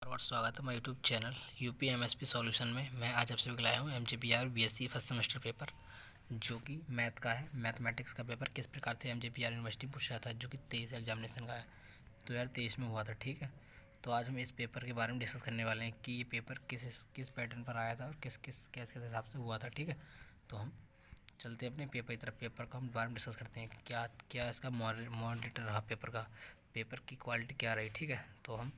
और स्वागत है हमारे YouTube channel UP MSP solution में। मैं आज आपसे लाया हूँ एमजेपीआर बीएससी फर्स्ट सेमेस्टर पेपर, जो कि मैथ का है। मैथमेटिक्स का पेपर किस प्रकार से एमजेपीआर यूनिवर्सिटी पूछ रहा था, जो कि 23 एग्जामिनेशन का है, 2023 में हुआ था। ठीक है, तो आज हम इस पेपर के बारे में डिस्कस करने वाले हैं कि ये पेपर किस पैटर्न पर आया था और किस हिसाब से हुआ था। ठीक है, तो हम चलते हैं अपने पेपर की तरफ। पेपर का हम बारे में डिस्कस करते हैं, क्या क्या इसका मॉनिटर रहा पेपर की क्वालिटी क्या रही। ठीक है, तो हम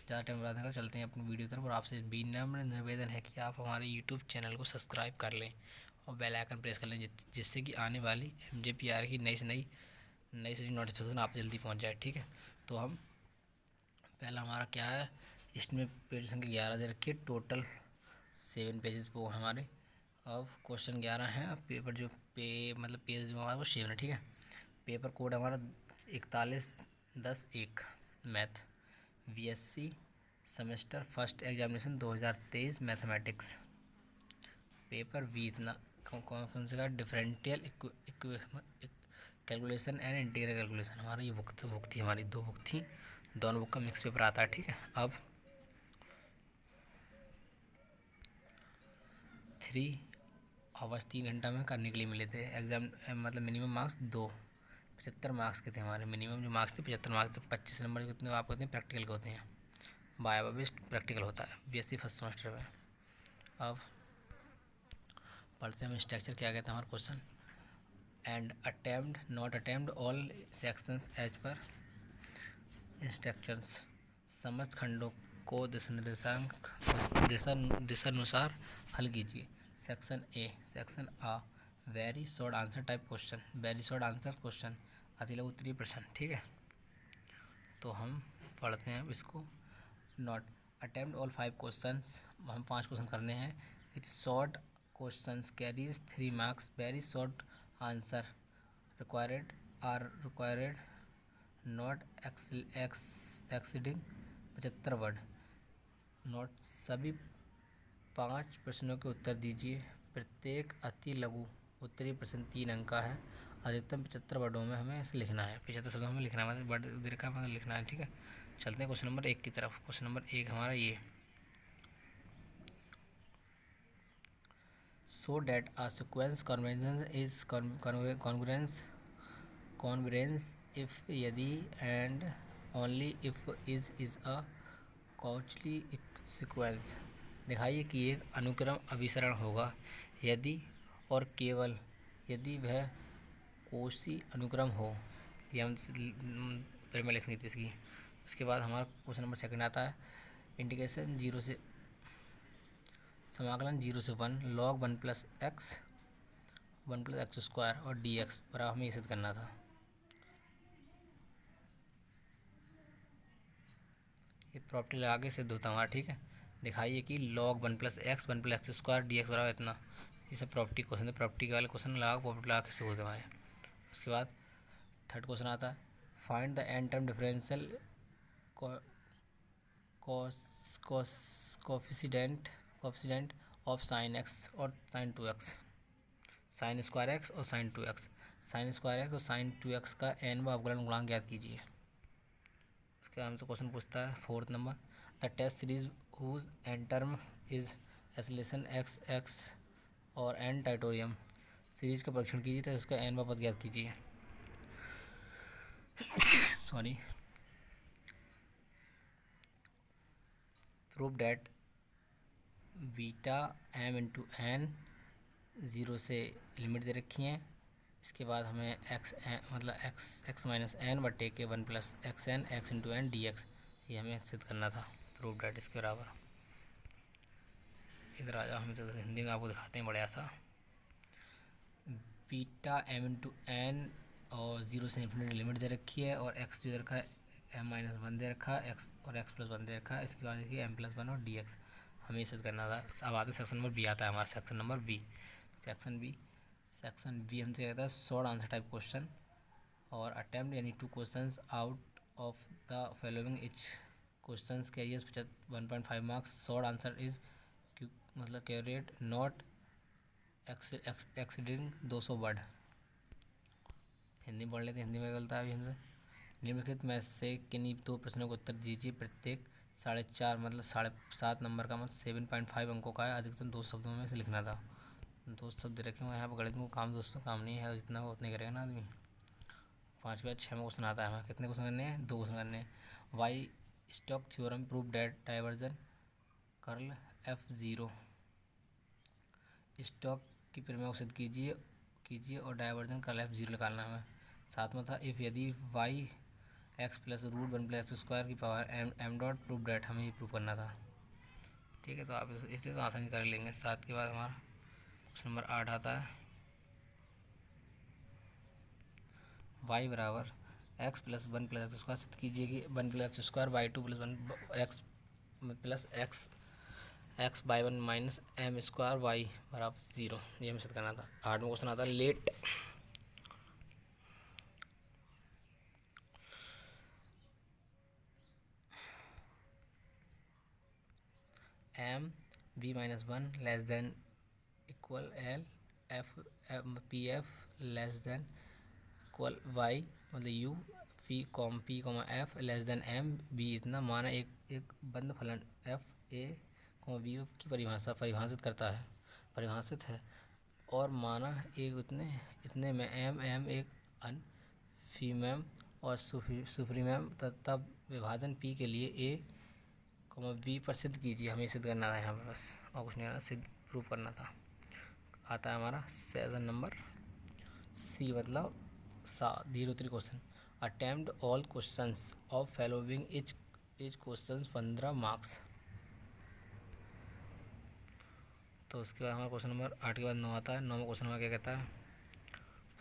ज़्यादा टाइम बर्बाद कर चलते हैं अपनी वीडियो की तरफ। और आपसे विनम्र निवेदन है कि आप हमारे यूट्यूब चैनल को सब्सक्राइब कर लें और बेल आइकन प्रेस कर लें, जिससे कि आने वाली एमजेपीआर की नई से नई नोटिफिकेशन आप जल्दी पहुंच जाए। ठीक है, तो हम पहला हमारा क्या है, इसमें पेज संख्या 11 दे रखी है। टोटल 7 पेजेस वो हमारे। अब क्वेश्चन 11 हैं। अब पेपर जो पेज जो हमारा वो 7 है। ठीक है, पेपर कोड हमारा 41-10-1 math BSc semester first examination 2023 mathematics. Paper B इतना कौन से का differential calculation and integral calculation. हमारा ये बुक थी, हमारी 2 बुक थी, दोनों बुक का मिक्स पेपर आता है। ठीक है, अब 3 आवर्स 3 घंटा में करने के लिए मिले थे एग्ज़ाम। मिनिमम मार्क्स 75 मार्क्स के थे हमारे। मिनिमम जो मार्क्स थे 75 मार्क्स थे। 25 नंबर के कितने आपको होते हैं, प्रैक्टिकल के होते हैं। बायो बेस्ड प्रैक्टिकल होता है बीएससी फर्स्ट सेमेस्टर में। अब पढ़ते हैं हम स्ट्रक्चर क्या कहता है हमारा question. And attempt not attempt all sections as per instructions. समस्त खंडों को दिशानुसार हल कीजिए। Section A very short answer type question, very short answer question, अति लघु उत्तरीय प्रश्न। ठीक है, तो हम पढ़ते हैं इसको। नॉट अटेम्प्ट ऑल 5 क्वेश्चंस, हम 5 क्वेश्चन करने हैं। It's short questions carries 3 marks, very short answer required not exceeding 75 word. Note सभी 5 प्रश्नों के उत्तर दीजिए। प्रत्येक अति लघु उत्तरीय प्रश्न 3 अंक का है। अधिकतम 75 वर्डों में हमें इसे लिखना है, 75 शब्दों में लिखना है, वर्ड दीर्घ में लिखना है। ठीक है, चलते हैं क्वेश्चन नंबर 1 की तरफ। क्वेश्चन नंबर 1 हमारा ये, so that a sequence convergence is congruence if यदि and only if is a Cauchy sequence. दिखाइए कि एक अनुक्रम अभिसरण होगा यदि और केवल यदि वह कोशी अनुक्रम हो। ये हम फिर में लिखनी थी इसकी। उसके बाद हमारा क्वेश्चन नंबर 2 आता है। इंटीग्रेशन 0 से समाकलन 0 से 1 log 1 + x स्क्वायर और dx पर हमें ये सिद्ध करना था। ये प्रॉपर्टी लगा के सिद्ध होता हमारा। ठीक है, दिखाइए कि log 1 + x 1 + x square dx बराबर इतना। ये सब प्रॉपर्टी क्वेश्चन है, प्रॉपर्टी वाले क्वेश्चन लगा प्रॉपर्टी लगा के सिद्ध होते हमारे। उसके बाद 3rd क्वेश्चन आता है। Find the n term differential coefficient of sin x और sin 2x, sin square x और sin 2x, sin square x और sin 2x का n वां अवकलन गुणांक ज्ञात कीजिए। उसके हमसे क्वेश्चन पूछता है 4th number. The test series whose n term is isolation x और n टाइटोरियम सीरीज का परीक्षण कीजिए, तो इसका n वां पद ज्ञात कीजिए। Sorry. Prove that beta m into n 0 से लिमिट दे रखी हैं। इसके बाद हमें x माइनस एन बटे के 1 + xn x into n dx, ये हमें सिद्ध करना था। प्रूव डैट इसके बराबर। इधर आ जाओ, हम तो हिंदी में आपको दिखाते हैं बढ़िया सा। बीटा m इंटू एन और 0 से इन्फिनिटी लिमिट दे रखी है, और x जो दे रखा है m-1 दे रखा है, x और x + 1 दे रखा है। इसके बाद देखिए m+1 और dx हमें सिद्ध करना था। अब आते सेक्शन नंबर बी आता है हमारा। Section number B, section B हमसे कहता है शॉर्ट आंसर टाइप क्वेश्चन और अटैम्प्ट यानी 2 questions out of the following each questions carries 1.5 marks. Short answer is carried not exceeding 200 word. Hindi पढ़ लेते हैं, हिंदी में गलता है अभी हमसे। निम्नलिखित में से किन्हीं 2 प्रश्नों को उत्तर दीजिए। प्रत्येक 4.5 मतलब 7.5 नंबर का मतलब 7.5 अंकों का है, अधिकतम 2 शब्दों में से लिखना था। 2 शब्द रखे हुए यहाँ पर। गणित में काम दोस्तों काम नहीं है, जितना वो उतने करेगा ना आदमी। 5 के बाद 6 में क्वेश्चन आता है हमें। कितने क्वेश्चन करने हैं? 2 क्वेश्चन करने हैं। By Stoke theorem prove that divergence curl F0। Stoke की प्रमेय को सिद्ध कीजिए और डाइवर्जन कर्ल F0 निकालना है हमें। साथ में था इफ़ यदि Y X plus root 1 plus square की power M dot prove that, हमें ये प्रूव करना था। ठीक है, तो आप इसे तो आसानी कर लेंगे। 7 के बाद हमारा क्वेश्चन नंबर 8 आता है। वाई बराबर x plus 1 plus x square सिद्ध कीजिए कि 1 plus x square by 2 plus 1 x plus x by 1 minus m square y बराबर 0। ये हमें सिद्ध करना था। 8 में क्वेश्चन आता है let M B minus 1 less than equal L F P F less than equal Y मतलब U P comma F less than M B. इतना माना एक बंद फलन एफ ए बी की परिभाषित करता है, परिभाषित है, और माना एक इतने में एम एक अनफीमम और सुप्रीमम तथा विभाजन पी के लिए ए बी पर सिद्ध कीजिए। हमें सिद्ध करना था यहाँ पर, बस और कुछ नहीं करना, सिद्ध प्रूव करना था। आता है हमारा सेशन नंबर सी मतलब 03 question. Attempt all questions of following each question 15 marks. तो उसके बाद हमारा क्वेश्चन नंबर 8 के बाद 9 आता है। 9 में क्वेश्चन हमारा क्या कहता है,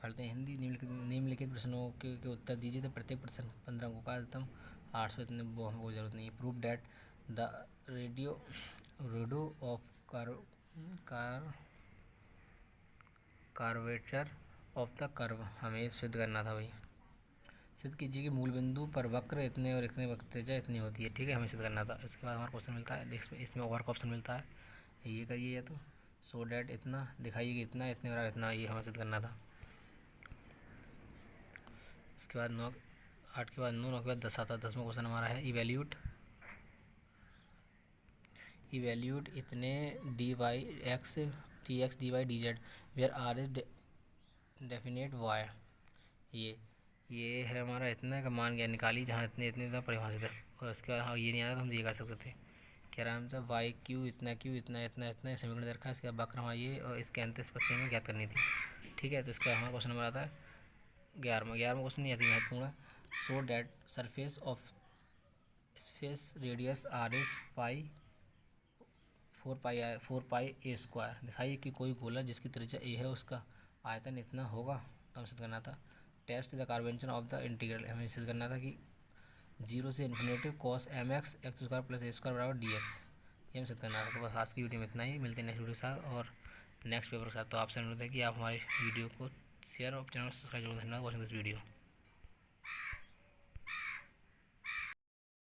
पढ़ते हैं हिंदी। निम्नलिखित प्रश्नों के उत्तर दीजिए तो प्रत्येक प्रश्न 15 अंकों का, अधिकतम 800। इतने वो हमको जरूरत नहीं है। Prove that the radio of curvature of the curve, हमें सिद्ध करना था भाई। सिद्ध कीजिए कि मूल बिंदु पर वक्र इतने और इतने वक्तजा इतनी होती है। ठीक है, हमें सिद्ध करना था। इसके बाद हमारा क्वेश्चन मिलता है, इसमें और का ऑप्शन मिलता है, ये करिए या तो सो डैट इतना दिखाइए कि इतना इतने बराबर इतना, ये हमें सिद्ध करना था। इसके बाद 9 8 के बाद 9 के बाद 10 आता है। 10 में क्वेश्चन हमारा है इवेल्यूट इतने d x d y d z where r is definite y. ये है हमारा इतना का मान, गया निकाली जहाँ इतने इतने परिभाषित है। और उसके बाद हाँ ये नहीं आया तो हम ये कर सकते थे, कह रहा है हमसे वाई क्यू इतना इतना समीकरण दे रखा है। इसके बाद वक्र हमारा ये और इसके अंतरिक्ष पश्चिम में ज्ञात करनी थी। ठीक है, तो इसका हमारा क्वेश्चन नंबर आता है 11वां क्वेश्चन नहीं आती महत्वपूर्ण है। So that surface of sphere radius r is pi 4 pi a square. दिखाइए कि कोई गोला जिसकी त्रिज्या ए है उसका आयतन इतना होगा। तो हमें सिद्ध करना था test the convention of the integral. हमें सिद्ध करना था कि 0 से infinitive cos M X square plus A square बराबर डी एक्स। ये हमें सिद्ध करना था। तो बस आज की वीडियो में इतना ही। मिलते हैं नेक्स्ट वीडियो के साथ और नेक्स्ट पेपर के साथ। तो आपसे अनुरोध है कि आप हमारे वीडियो को शेयर और चैनल सब्सक्राइब जरूर करना वॉचिंग दिस वीडियो।